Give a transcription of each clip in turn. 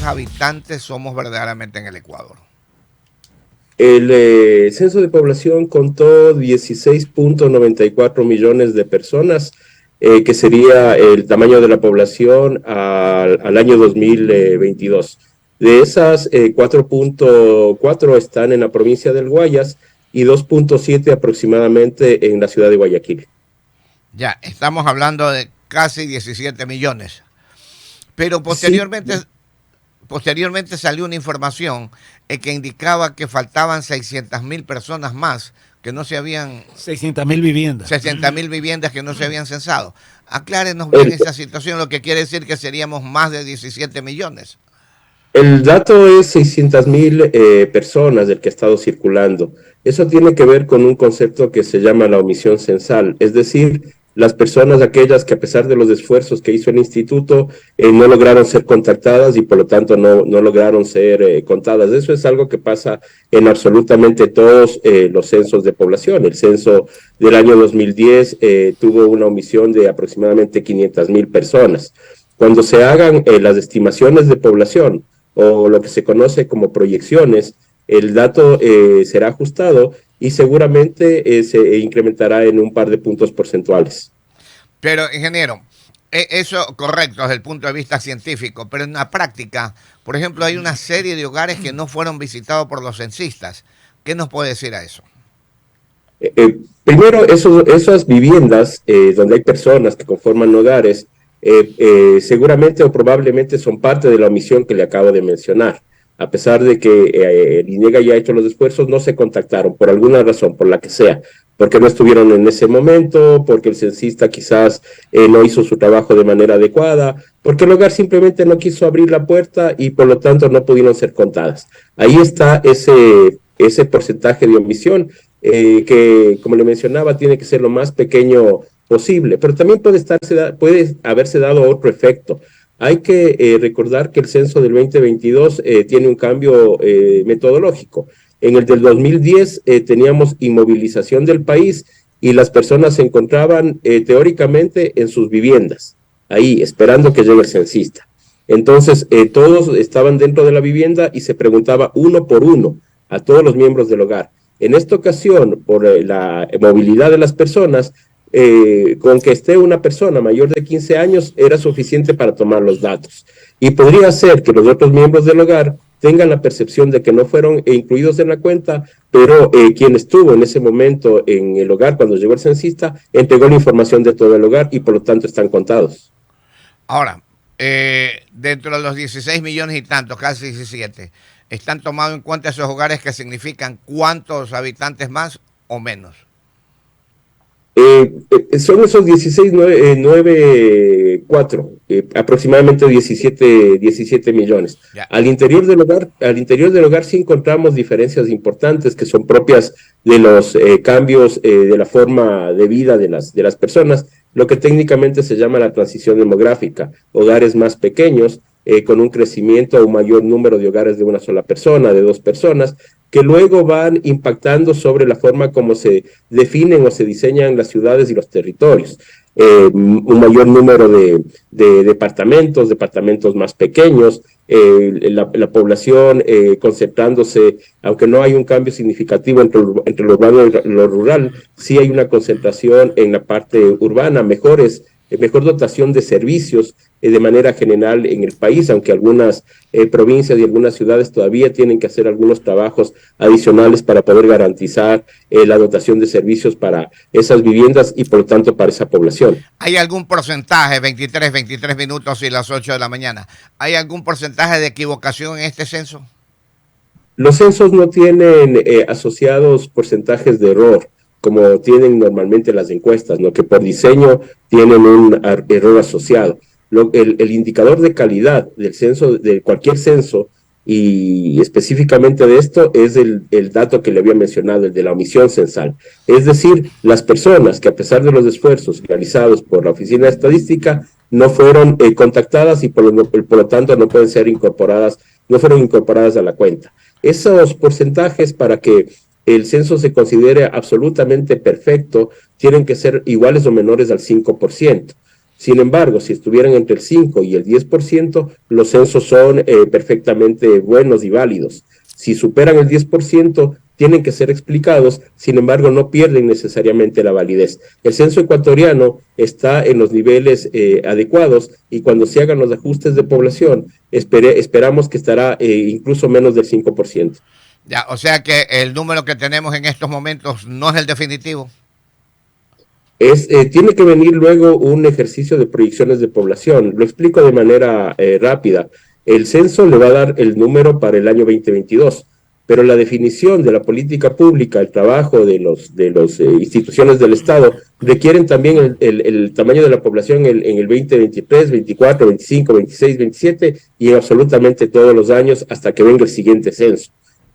habitantes somos verdaderamente en el Ecuador? El censo de población contó 16.94 millones de personas, que sería el tamaño de la población al año 2022. De esas, 4.4 están en la provincia del Guayas y 2.7 aproximadamente en la ciudad de Guayaquil. Ya, estamos hablando de casi 17 millones. Pero Sí. posteriormente salió una información que indicaba que faltaban 600.000 personas más que no se habían, 600.000 viviendas. 60.000 viviendas que no se habían censado. Aclárenos bien El, esa situación, lo que quiere decir que seríamos más de 17 millones. El dato es 600.000 personas del que ha estado circulando. Eso tiene que ver con un concepto que se llama la omisión censal, es decir, las personas aquellas que a pesar de los esfuerzos que hizo el instituto no lograron ser contactadas y por lo tanto no lograron ser contadas. Eso es algo que pasa en absolutamente todos los censos de población. El censo del año 2010 tuvo una omisión de aproximadamente 500.000 personas. Cuando se hagan las estimaciones de población, o lo que se conoce como proyecciones, el dato será ajustado y seguramente se incrementará en un par de puntos porcentuales. Pero, ingeniero, eso correcto desde el punto de vista científico, pero en la práctica, por ejemplo, hay una serie de hogares que no fueron visitados por los censistas. ¿Qué nos puede decir a eso? Primero, esas viviendas donde hay personas que conforman hogares, seguramente o probablemente son parte de la omisión que le acabo de mencionar. A pesar de que el INEGA ya ha hecho los esfuerzos, no se contactaron por alguna razón, por la que sea, porque no estuvieron en ese momento, porque el censista quizás no hizo su trabajo de manera adecuada, porque el hogar simplemente no quiso abrir la puerta y por lo tanto no pudieron ser contadas. Ahí está ese porcentaje de omisión que, como le mencionaba, tiene que ser lo más pequeño posible, pero también puede haberse dado otro efecto. Hay que recordar que el censo del 2022 tiene un cambio metodológico. En el del 2010 teníamos inmovilización del país y las personas se encontraban teóricamente en sus viviendas, ahí esperando que llegue el censista. Entonces, todos estaban dentro de la vivienda y se preguntaba uno por uno a todos los miembros del hogar. En esta ocasión, por la movilidad de las personas, con que esté una persona mayor de 15 años era suficiente para tomar los datos. Y podría ser que los otros miembros del hogar tengan la percepción de que no fueron incluidos en la cuenta, pero quien estuvo en ese momento en el hogar cuando llegó el censista entregó la información de todo el hogar y por lo tanto están contados. Ahora, dentro de los 16 millones y tantos, casi 17, ¿están tomados en cuenta esos hogares que significan cuántos habitantes más o menos? Son esos 16, 9, 4, aproximadamente 17 millones. Ya. Al interior del hogar sí encontramos diferencias importantes que son propias de los cambios de la forma de vida de las personas, lo que técnicamente se llama la transición demográfica, hogares más pequeños, con un crecimiento o un mayor número de hogares de una sola persona, de dos personas, que luego van impactando sobre la forma como se definen o se diseñan las ciudades y los territorios. Un mayor número de departamentos más pequeños, la población concentrándose, aunque no hay un cambio significativo entre lo urbano y lo rural, sí hay una concentración en la parte urbana, mejor dotación de servicios de manera general en el país, aunque algunas provincias y algunas ciudades todavía tienen que hacer algunos trabajos adicionales para poder garantizar la dotación de servicios para esas viviendas y por lo tanto para esa población. ¿Hay algún porcentaje, 23 minutos y las 8 de la mañana, ¿hay algún porcentaje de equivocación en este censo? Los censos no tienen asociados porcentajes de error, como tienen normalmente las encuestas, ¿no? Que por diseño tienen un error asociado. El indicador de calidad del censo, de cualquier censo, y específicamente de esto, es el dato que le había mencionado, el de la omisión censal. Es decir, las personas que a pesar de los esfuerzos realizados por la Oficina de Estadística no fueron contactadas y por lo tanto no pueden ser incorporadas, no fueron incorporadas a la cuenta. Esos porcentajes, para que el censo se considere absolutamente perfecto, tienen que ser iguales o menores al 5%. Sin embargo, si estuvieran entre el 5 y el 10%, los censos son perfectamente buenos y válidos. Si superan el 10%, tienen que ser explicados, sin embargo, no pierden necesariamente la validez. El censo ecuatoriano está en los niveles adecuados y cuando se hagan los ajustes de población, esperamos que estará incluso menos del 5%. Ya, o sea que el número que tenemos en estos momentos no es el definitivo. Tiene que venir luego un ejercicio de proyecciones de población. Lo explico de manera rápida. El censo le va a dar el número para el año 2022, pero la definición de la política pública, el trabajo de los instituciones del Estado, requieren también el tamaño de la población en el 2023, 24, 25, 26, 27 y en absolutamente todos los años hasta que venga el siguiente censo.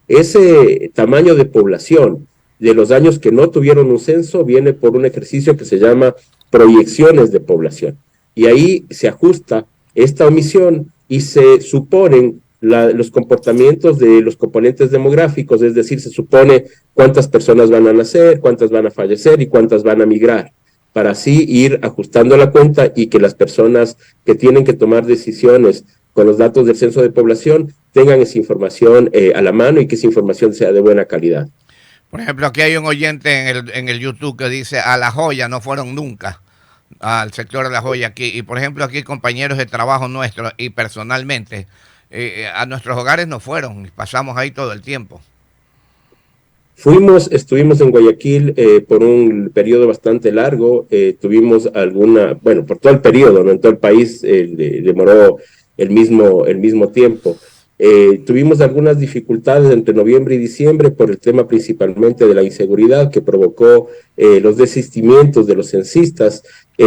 Ese tamaño de población de los años que no tuvieron un censo viene por un ejercicio que se llama proyecciones de población. Y ahí se ajusta esta omisión y se suponen los comportamientos de los componentes demográficos, es decir, se supone cuántas personas van a nacer, cuántas van a fallecer y cuántas van a migrar, para así ir ajustando la cuenta y que las personas que tienen que tomar decisiones con los datos del censo de población tengan esa información a la mano y que esa información sea de buena calidad. Por ejemplo, aquí hay un oyente en el YouTube que dice, a La Joya no fueron nunca, al sector de La Joya aquí. Y por ejemplo, aquí compañeros de trabajo nuestros y personalmente, a nuestros hogares no fueron, pasamos ahí todo el tiempo. Estuvimos en Guayaquil por un periodo bastante largo, tuvimos bueno, por todo el periodo, ¿no? En todo el país demoró el mismo tiempo. Tuvimos algunas dificultades entre noviembre y diciembre por el tema principalmente de la inseguridad que provocó los desistimientos de los censistas.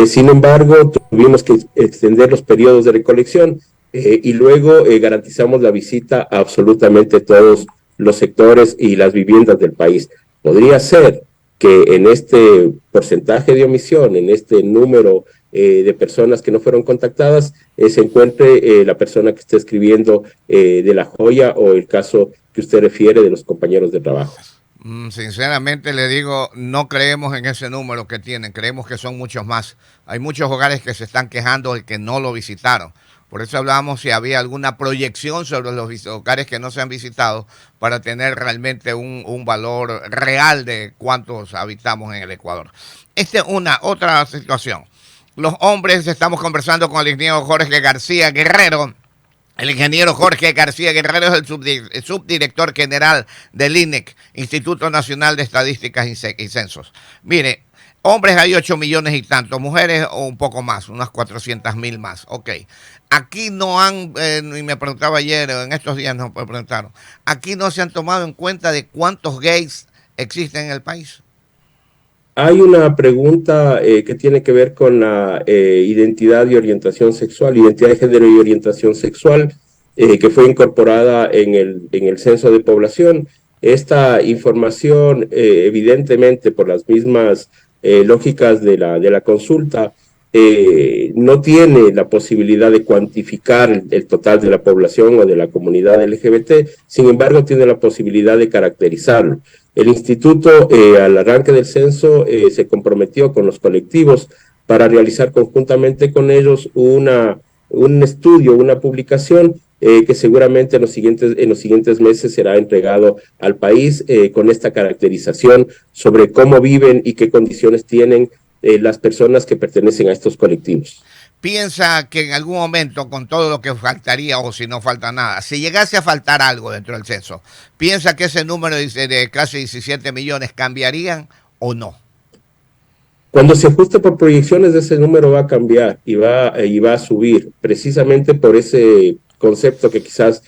Sin embargo, tuvimos que extender los periodos de recolección y luego garantizamos la visita a absolutamente todos los sectores y las viviendas del país. Podría ser que en este porcentaje de omisión, en este número de personas que no fueron contactadas, se encuentre la persona que está escribiendo de La Joya o el caso que usted refiere de los compañeros de trabajo. Sinceramente le digo, no creemos en ese número que tienen, creemos que son muchos más. Hay muchos hogares que se están quejando de que no lo visitaron. Por eso hablábamos si había alguna proyección sobre los hogares que no se han visitado para tener realmente un valor real de cuántos habitamos en el Ecuador. Otra situación. Los hombres, estamos conversando con el ingeniero Jorge García Guerrero. El ingeniero Jorge García Guerrero es el subdirector general del INEC, Instituto Nacional de Estadísticas y Censos. Mire, hombres hay 8 millones y tantos, mujeres un poco más, unas 400,000 más. Ok. Aquí no han, y me preguntaba ayer, en estos días nos preguntaron, aquí no se han tomado en cuenta de cuántos gays existen en el país. Hay una pregunta que tiene que ver con la identidad y orientación sexual, identidad de género y orientación sexual, que fue incorporada en el censo de población. Esta información, evidentemente, por las mismas lógicas de la consulta, no tiene la posibilidad de cuantificar el total de la población o de la comunidad LGBT, sin embargo, tiene la posibilidad de caracterizarlo. El instituto, al arranque del censo, se comprometió con los colectivos para realizar conjuntamente con ellos un estudio, una publicación que seguramente en los siguientes meses será entregado al país con esta caracterización sobre cómo viven y qué condiciones tienen las personas que pertenecen a estos colectivos. Piensa que en algún momento, con todo lo que faltaría, o si no falta nada, si llegase a faltar algo dentro del censo, ¿piensa que ese número de casi 17 millones cambiarían o no? Cuando se ajuste por proyecciones, ese número va a cambiar y va a subir, precisamente por ese concepto que quizás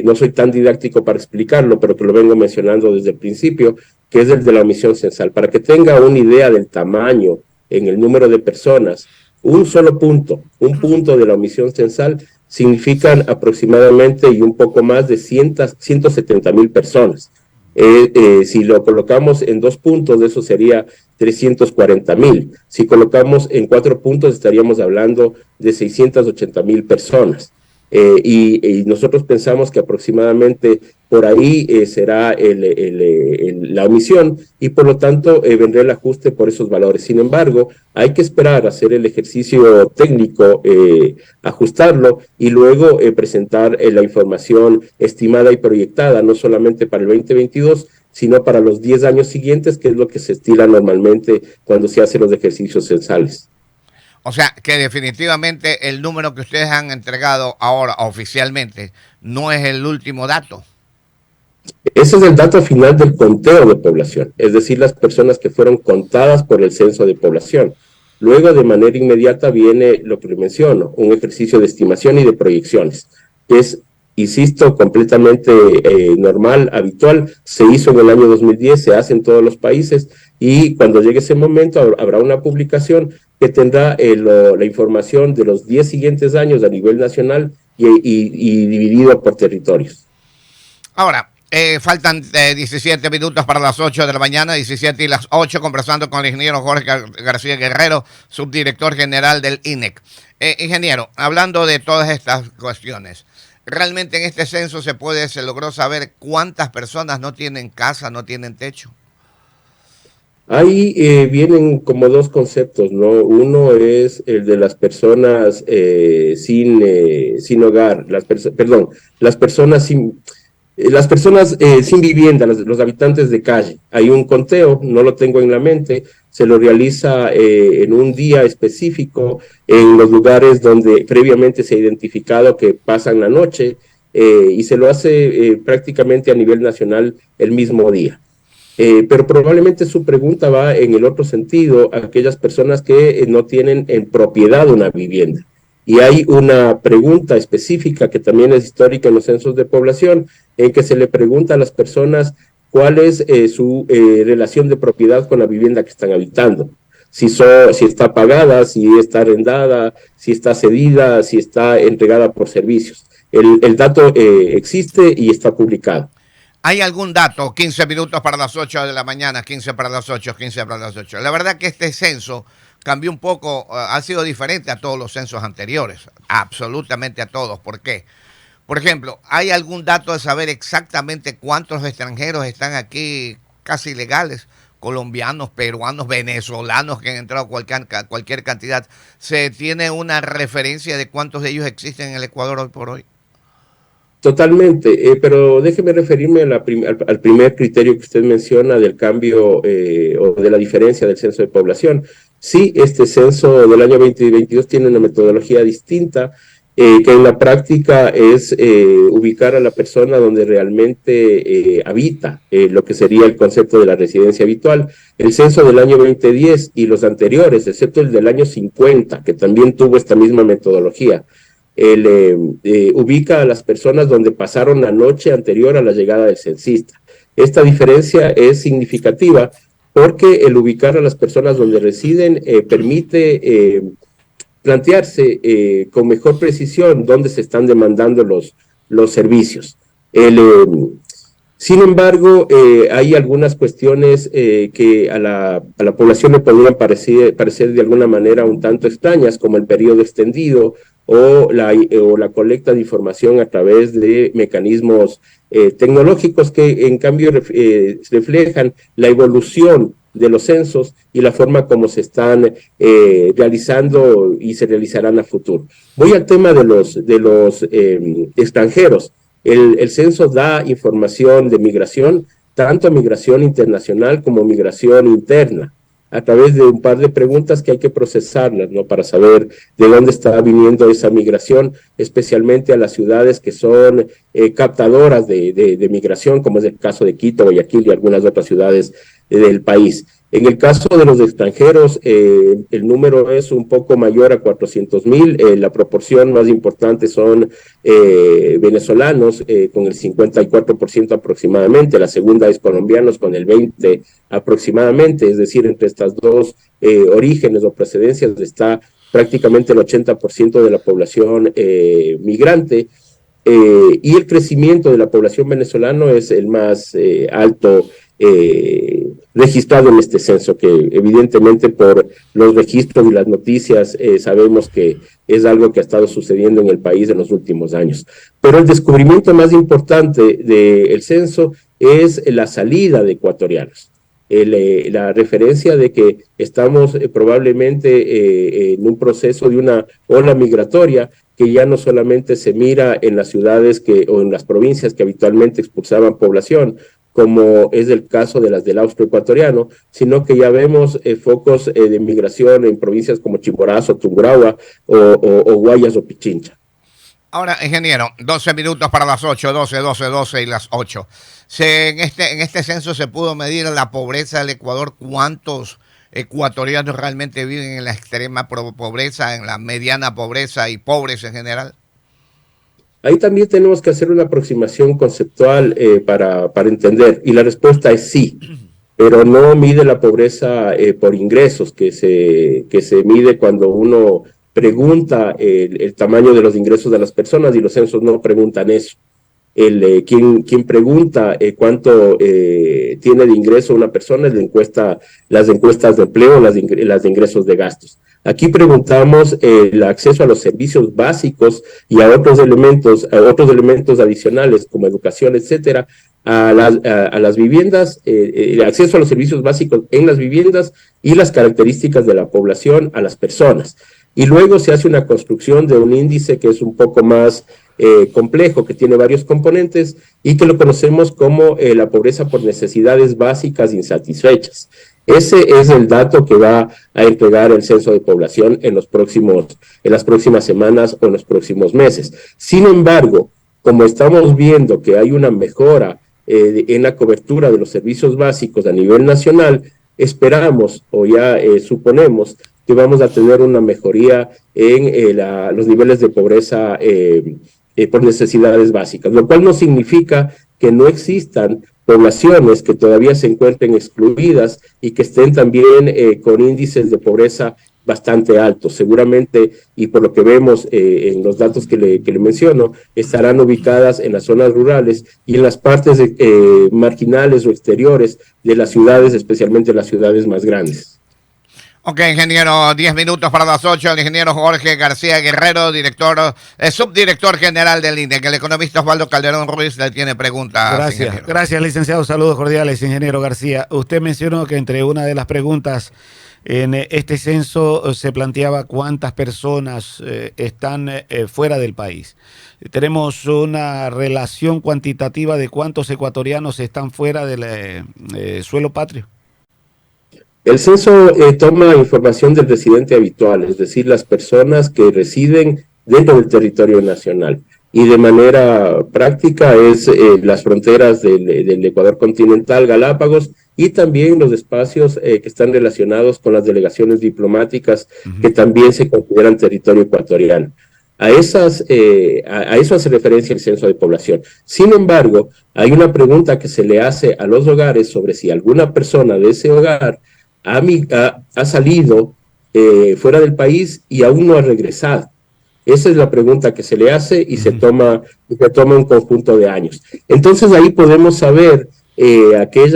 no soy tan didáctico para explicarlo, pero que lo vengo mencionando desde el principio, que es el de la omisión censal. Para que tenga una idea del tamaño en el número de personas, un punto de la omisión censal significan aproximadamente y un poco más de 170,000 personas. Si lo colocamos en 2 puntos, eso sería 340,000. Si colocamos en 4 puntos, estaríamos hablando de 680,000 personas. Y nosotros pensamos que aproximadamente por ahí será la omisión y por lo tanto vendrá el ajuste por esos valores. Sin embargo, hay que esperar a hacer el ejercicio técnico, ajustarlo y luego presentar la información estimada y proyectada, no solamente para el 2022, sino para los 10 años siguientes, que es lo que se estila normalmente cuando se hacen los ejercicios censales. O sea, que definitivamente el número que ustedes han entregado ahora oficialmente no es el último dato. Ese es el dato final del conteo de población, es decir, las personas que fueron contadas por el censo de población. Luego, de manera inmediata, viene lo que le menciono, un ejercicio de estimación y de proyecciones, que es, insisto, completamente normal, habitual, se hizo en el año 2010, se hace en todos los países, y cuando llegue ese momento habrá una publicación que tendrá la información de los 10 siguientes años a nivel nacional y dividido por territorios. Ahora, faltan 17 minutos para las 8 de la mañana, 17 y las 8, conversando con el ingeniero Jorge García Guerrero, subdirector general del INEC. Ingeniero, hablando de todas estas cuestiones, ¿realmente en este censo se logró saber cuántas personas no tienen casa, no tienen techo? Ahí vienen como dos conceptos, ¿no? Uno es el de las personas sin hogar, las personas sin vivienda, los habitantes de calle. Hay un conteo, no lo tengo en la mente, se lo realiza en un día específico en los lugares donde previamente se ha identificado que pasan la noche y se lo hace prácticamente a nivel nacional el mismo día. Pero probablemente su pregunta va en el otro sentido, aquellas personas que no tienen en propiedad una vivienda. Y hay una pregunta específica que también es histórica en los censos de población, en que se le pregunta a las personas cuál es su relación de propiedad con la vivienda que están habitando. Si está pagada, si está arrendada, si está cedida, si está entregada por servicios. El dato existe y está publicado. ¿Hay algún dato? 15 minutos para las 8 de la mañana, 15 para las 8, 15 para las 8. La verdad que este censo cambió un poco, ha sido diferente a todos los censos anteriores, absolutamente a todos. ¿Por qué? Por ejemplo, ¿hay algún dato de saber exactamente cuántos extranjeros están aquí casi ilegales? Colombianos, peruanos, venezolanos que han entrado cualquier cantidad. ¿Se tiene una referencia de cuántos de ellos existen en el Ecuador hoy por hoy? Totalmente, pero déjeme referirme al primer criterio que usted menciona del cambio o de la diferencia del censo de población. Sí, este censo del año 2022 tiene una metodología distinta, que en la práctica es ubicar a la persona donde realmente habita, lo que sería el concepto de la residencia habitual. El censo del año 2010 y los anteriores, excepto el del año 50, que también tuvo esta misma metodología, ubica a las personas donde pasaron la noche anterior a la llegada del censista. Esta diferencia es significativa porque el ubicar a las personas donde residen permite plantearse con mejor precisión dónde se están demandando los servicios. Sin embargo, hay algunas cuestiones que a la población le podrían parecer de alguna manera un tanto extrañas, como el periodo extendido o la colecta de información a través de mecanismos tecnológicos que en cambio reflejan la evolución de los censos y la forma como se están realizando y se realizarán a futuro. Voy al tema de los extranjeros. El censo da información de migración, tanto migración internacional como migración interna, a través de un par de preguntas que hay que procesarlas, ¿no? Para saber de dónde está viniendo esa migración, especialmente a las ciudades que son captadoras de migración, como es el caso de Quito, Guayaquil y algunas otras ciudades del país. En el caso de los extranjeros, el número es un poco mayor a 400,000. La proporción más importante son venezolanos, con el 54% aproximadamente. La segunda es colombianos, con el 20% aproximadamente. Es decir, entre estas dos orígenes o procedencias está prácticamente el 80% de la población migrante. Y el crecimiento de la población venezolana es el más alto registrado en este censo, que evidentemente por los registros y las noticias sabemos que es algo que ha estado sucediendo en el país en los últimos años. Pero el descubrimiento más importante del censo es la salida de ecuatorianos. La referencia de que estamos probablemente en un proceso de una ola migratoria que ya no solamente se mira en las ciudades o en las provincias que habitualmente expulsaban población, como es el caso de las del austroecuatoriano, sino que ya vemos focos de migración en provincias como Chimborazo, Tungurahua o Guayas o Pichincha. Ahora, ingeniero, 12 minutos para las 8, 12, 12, 12 y las 8. En este censo se pudo medir la pobreza del Ecuador. ¿Cuántos ecuatorianos realmente viven en la extrema pobreza, en la mediana pobreza y pobres en general? Ahí también tenemos que hacer una aproximación conceptual para entender, y la respuesta es sí, pero no mide la pobreza por ingresos, que se mide cuando uno pregunta el tamaño de los ingresos de las personas, y los censos no preguntan eso. Quien pregunta cuánto tiene de ingreso una persona es las encuestas de empleo, las de ingresos de gastos. Aquí preguntamos el acceso a los servicios básicos y a otros elementos adicionales como educación, etcétera, a las viviendas, el acceso a los servicios básicos en las viviendas y las características de la población a las personas. Y luego se hace una construcción de un índice que es un poco más complejo, que tiene varios componentes y que lo conocemos como la pobreza por necesidades básicas insatisfechas. Ese es el dato que va a entregar el censo de población en las próximas semanas o en los próximos meses. Sin embargo, como estamos viendo que hay una mejora en la cobertura de los servicios básicos a nivel nacional, esperamos o ya suponemos que vamos a tener una mejoría en los niveles de pobreza por necesidades básicas, lo cual no significa que no existan poblaciones que todavía se encuentren excluidas y que estén también con índices de pobreza bastante altos. Seguramente, y por lo que vemos en los datos que le menciono, estarán ubicadas en las zonas rurales y en las partes marginales o exteriores de las ciudades, especialmente las ciudades más grandes. Ok, ingeniero, 10 minutos para las 8. El ingeniero Jorge García Guerrero, subdirector general del INDEC. El economista Osvaldo Calderón Ruiz le tiene preguntas. Gracias, licenciado. Saludos cordiales, ingeniero García. Usted mencionó que entre una de las preguntas en este censo se planteaba cuántas personas están fuera del país. Tenemos una relación cuantitativa de cuántos ecuatorianos están fuera del suelo patrio. El censo toma información del residente habitual, es decir, las personas que residen dentro del territorio nacional. Y de manera práctica es las fronteras del Ecuador continental, Galápagos, y también los espacios que están relacionados con las delegaciones diplomáticas que también se consideran territorio ecuatoriano. A eso hace referencia el censo de población. Sin embargo, hay una pregunta que se le hace a los hogares sobre si alguna persona de ese hogar ha salido fuera del país y aún no ha regresado. Esa es la pregunta que se le hace y se toma un conjunto de años. Entonces ahí podemos saber aquel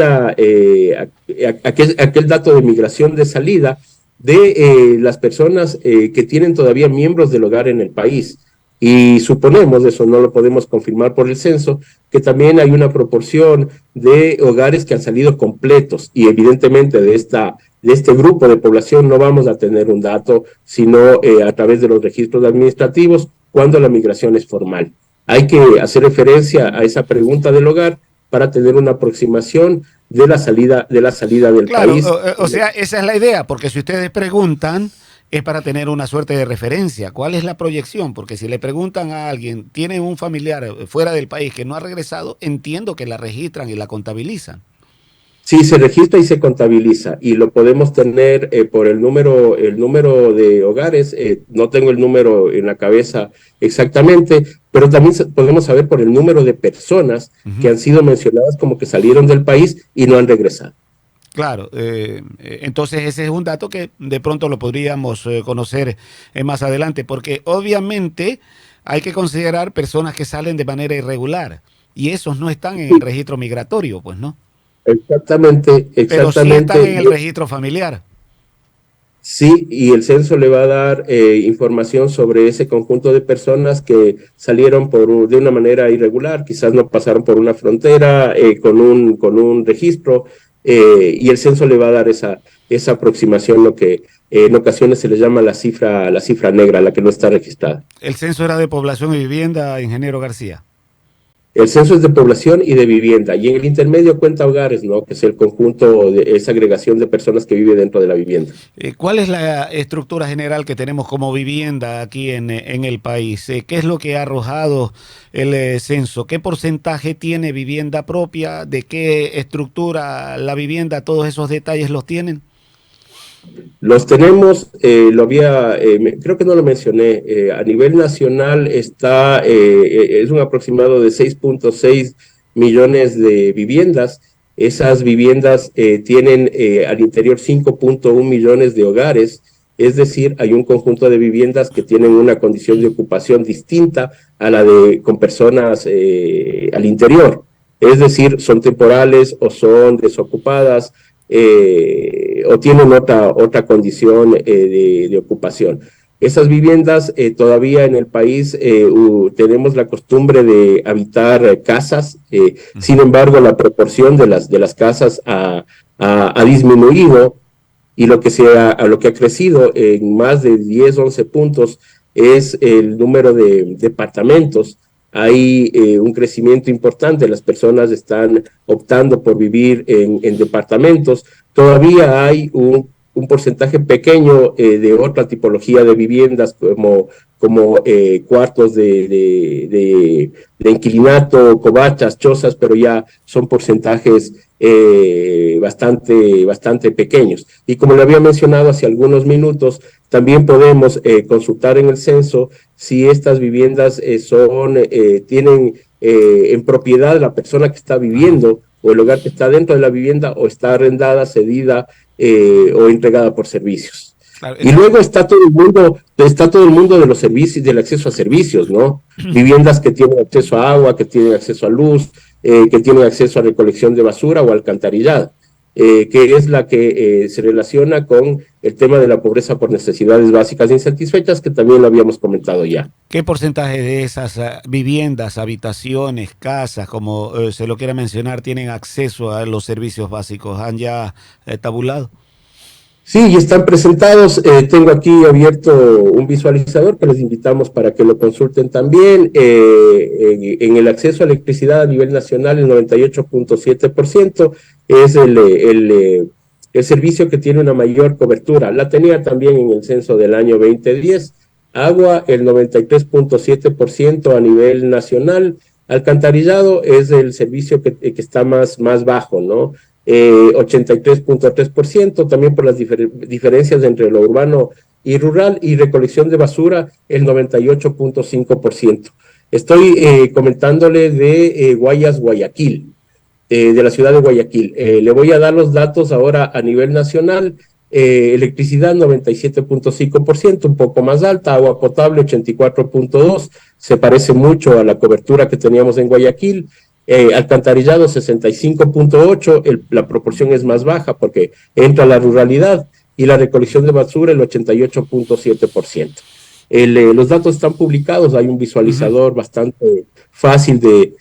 dato de migración de salida de las personas que tienen todavía miembros del hogar en el país. Y suponemos, eso no lo podemos confirmar por el censo, que también hay una proporción de hogares que han salido completos, y evidentemente de este grupo de población no vamos a tener un dato, sino a través de los registros administrativos cuando la migración es formal. Hay que hacer referencia a esa pregunta del hogar para tener una aproximación de la salida del país. O sea, esa es la idea, porque si ustedes preguntan, es para tener una suerte de referencia. ¿Cuál es la proyección? Porque si le preguntan a alguien, tiene un familiar fuera del país que no ha regresado, entiendo que la registran y la contabilizan. Sí, se registra y se contabiliza, y lo podemos tener por el número de hogares. No tengo el número en la cabeza exactamente, pero también podemos saber por el número de personas que han sido mencionadas como que salieron del país y no han regresado. Claro, entonces ese es un dato que de pronto lo podríamos conocer más adelante, porque obviamente hay que considerar personas que salen de manera irregular y esos no están en el registro migratorio, pues, ¿no? Exactamente, Pero sí están en el exactamente. registro familiar. Sí, y el censo le va a dar información sobre ese conjunto de personas que salieron de una manera irregular, quizás no pasaron por una frontera con un registro, y el censo le va a dar esa aproximación, lo que en ocasiones se le llama la cifra negra, la que no está registrada. El censo era de población y vivienda, ingeniero García. El censo es de población y de vivienda, y en el intermedio cuenta hogares, ¿no? Que es el conjunto, esa agregación de personas que vive dentro de la vivienda. ¿Cuál es la estructura general que tenemos como vivienda aquí en el país? ¿Qué es lo que ha arrojado el censo? ¿Qué porcentaje tiene vivienda propia? ¿De qué estructura la vivienda? ¿Todos esos detalles los tienen? Los tenemos, creo que no lo mencioné, a nivel nacional es un aproximado de 6.6 millones de viviendas. Esas viviendas tienen al interior 5.1 millones de hogares, es decir, hay un conjunto de viviendas que tienen una condición de ocupación distinta a la de con personas al interior. Es decir, son temporales o son desocupadas, o tienen otra condición de ocupación. Esas viviendas todavía en el país tenemos la costumbre de habitar casas, sin embargo la proporción de las casas ha disminuido, y lo que ha crecido en más de 10, 11 puntos es el número de departamentos. Hay un crecimiento importante, las personas están optando por vivir en departamentos. Todavía hay un porcentaje pequeño de otra tipología de viviendas como cuartos de inquilinato, covachas, chozas, pero ya son porcentajes bastante pequeños. Y como le había mencionado hace algunos minutos, también podemos consultar en el censo si estas viviendas tienen en propiedad la persona que está viviendo, o el hogar que está dentro de la vivienda, o está arrendada, cedida o entregada por servicios. Claro, Y luego está todo el mundo de los servicios, del acceso a servicios, ¿no? Viviendas que tienen acceso a agua, que tienen acceso a luz, que tienen acceso a recolección de basura o alcantarillado, que es la que se relaciona con el tema de la pobreza por necesidades básicas insatisfechas, que también lo habíamos comentado ya. ¿Qué porcentaje de esas viviendas, habitaciones, casas, como se lo quiera mencionar, tienen acceso a los servicios básicos? ¿Han ya tabulado? Sí, y están presentados. Tengo aquí abierto un visualizador que les invitamos para que lo consulten también. En el acceso a electricidad a nivel nacional, el 98.7% es el servicio que tiene una mayor cobertura. La tenía también en el censo del año 2010. Agua, el 93.7% a nivel nacional. Alcantarillado es el servicio que está más bajo, ¿no? 83.3%, también por las diferencias entre lo urbano y rural, y recolección de basura, el 98.5%. Estoy comentándole de Guayas, Guayaquil, de la ciudad de Guayaquil. Le voy a dar los datos ahora a nivel nacional. Electricidad 97.5%, un poco más alta. Agua potable 84.2%, se parece mucho a la cobertura que teníamos en Guayaquil. Alcantarillado 65.8%, la proporción es más baja porque entra la ruralidad, y la recolección de basura el 88.7%. Los datos están publicados, hay un visualizador bastante fácil de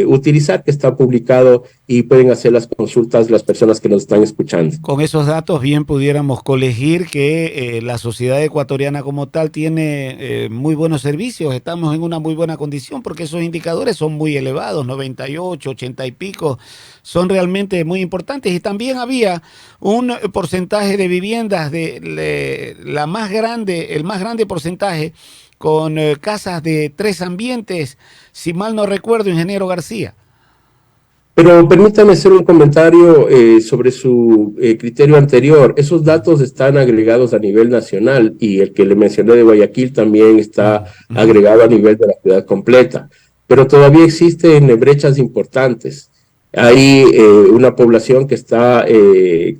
utilizar que está publicado, y pueden hacer las consultas las personas que nos están escuchando. Con esos datos bien pudiéramos colegir que la sociedad ecuatoriana como tal tiene muy buenos servicios, estamos en una muy buena condición porque esos indicadores son muy elevados, 98, 80 y pico, son realmente muy importantes. Y también había un porcentaje de viviendas, el más grande porcentaje con casas de 3 ambientes, si mal no recuerdo, ingeniero García. Pero permítame hacer un comentario sobre su criterio anterior. Esos datos están agregados a nivel nacional, y el que le mencioné de Guayaquil también está agregado a nivel de la ciudad completa. Pero todavía existen brechas importantes. Hay una población que está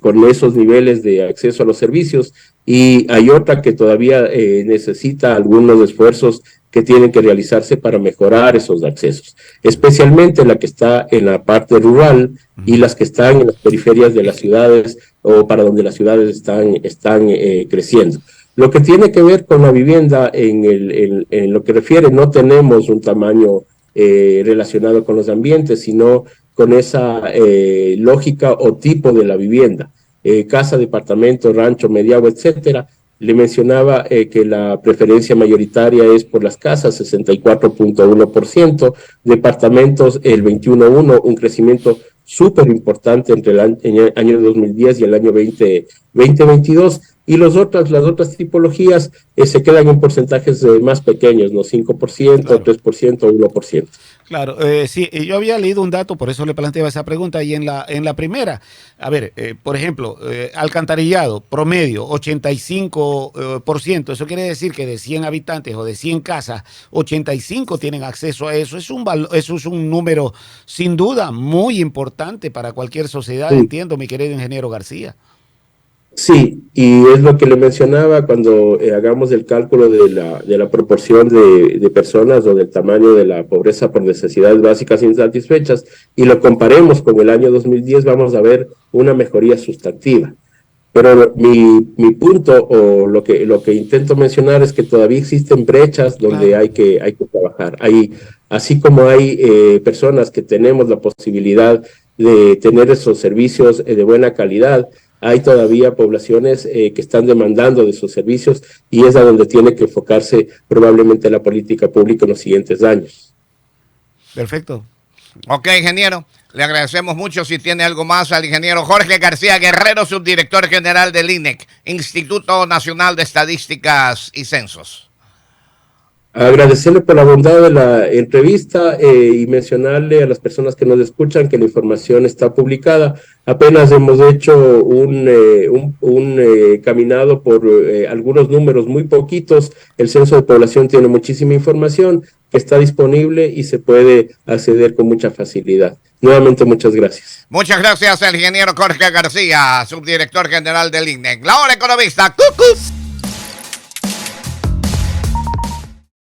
con esos niveles de acceso a los servicios, y hay otra que todavía necesita algunos esfuerzos que tienen que realizarse para mejorar esos accesos, especialmente la que está en la parte rural y las que están en las periferias de las ciudades o para donde las ciudades están creciendo. Lo que tiene que ver con la vivienda, en lo que refiere, no tenemos un tamaño relacionado con los ambientes, sino con esa lógica o tipo de la vivienda. Casa, departamento, rancho, mediado, etcétera. Le mencionaba que la preferencia mayoritaria es por las casas, 64.1%, departamentos el 21.1%, un crecimiento súper importante entre el año 2010 y el año 2022, y las otras tipologías se quedan en porcentajes más pequeños, ¿no? 5%, claro. 3%, 1%. Claro, sí, yo había leído un dato, por eso le planteaba esa pregunta, y en la primera, a ver, por ejemplo, alcantarillado, promedio, 85%, eso quiere decir que de 100 habitantes o de 100 casas, 85 tienen acceso a eso, eso es un número sin duda muy importante para cualquier sociedad, sí. Entiendo, mi querido ingeniero García. Sí, y es lo que le mencionaba cuando hagamos el cálculo de la proporción de personas o del tamaño de la pobreza por necesidades básicas insatisfechas y lo comparemos con el año 2010, vamos a ver una mejoría sustantiva. Pero mi punto o lo que intento mencionar es que todavía existen brechas donde claro. hay que trabajar. Así como hay personas que tenemos la posibilidad de tener esos servicios de buena calidad, hay todavía poblaciones que están demandando de esos servicios y es a donde tiene que enfocarse probablemente la política pública en los siguientes años. Perfecto. Ok, ingeniero, le agradecemos mucho. Si tiene algo más al ingeniero Jorge García Guerrero, subdirector general del INEC, Instituto Nacional de Estadísticas y Censos. Agradecerle por la bondad de la entrevista y mencionarle a las personas que nos escuchan que la información está publicada. Apenas hemos hecho un caminado por algunos números muy poquitos. El Censo de Población tiene muchísima información que está disponible y se puede acceder con mucha facilidad. Nuevamente, muchas gracias. Muchas gracias al ingeniero Jorge García, subdirector general del INEC. La Hora Economista. ¡Cucú!